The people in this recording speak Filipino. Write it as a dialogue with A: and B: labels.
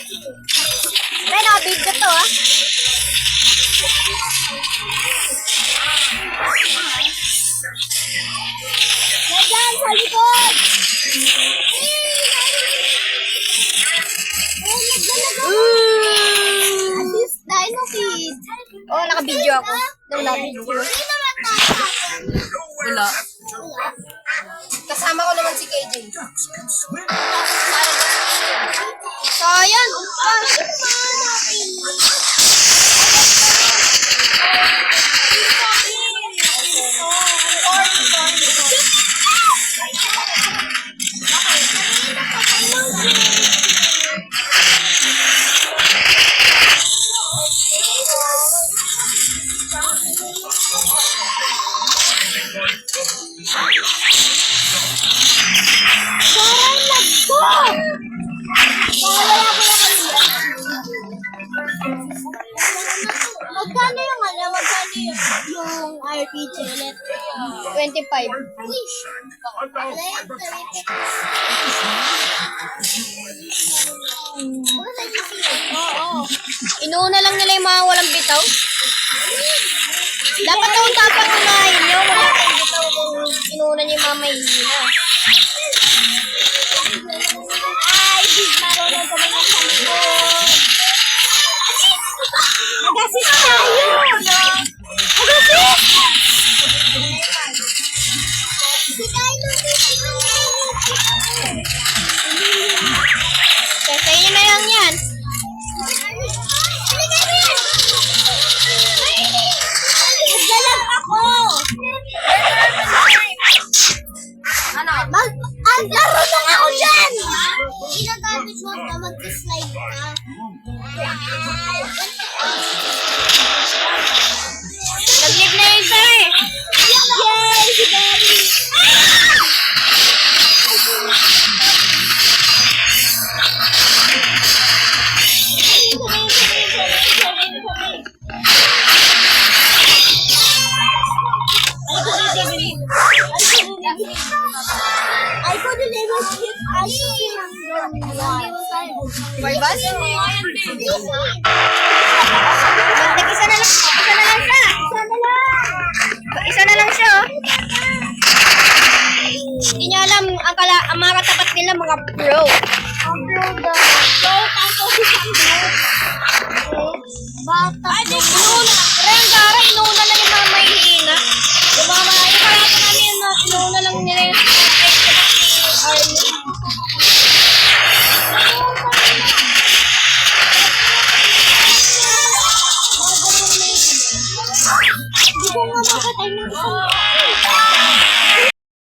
A: May nakabidyo to ah. Nandiyan sa likod! Assist Dino Kid. Oh, nakabidyo ako. Wala video.
B: Wala.
A: Kasama ko naman si KJ. Sayang! Magkano yung RPG ulit? 25. Oo. Inuuna lang nila yung mga walang bitaw. Dapat daw tapang unahin nyo. Wala kayong bitaw kung inuuna nyo yung mga mahihina. Ay, big marunong ka naman sa likod. Nag-assist tayo! Nag-assist! Sa inyo na lang yan. Nagdalag ako! Ano? Laro lang ako dyan! Ginagamit mo na mag-slide ka. Nag-live na yung isa eh! Yay! Si Daddy! I couldn't even skip Barbas? Isa na lang siya. Isa na lang siya. Hindi niya alam ang mga katapat nila mga pro. Ang pro daw. So, tapos isang bata. Ay, inuuna na yung mga mahihina. Yung kalata namin na inuuna lang nila yung army. Hindi ko nga makatay ng isang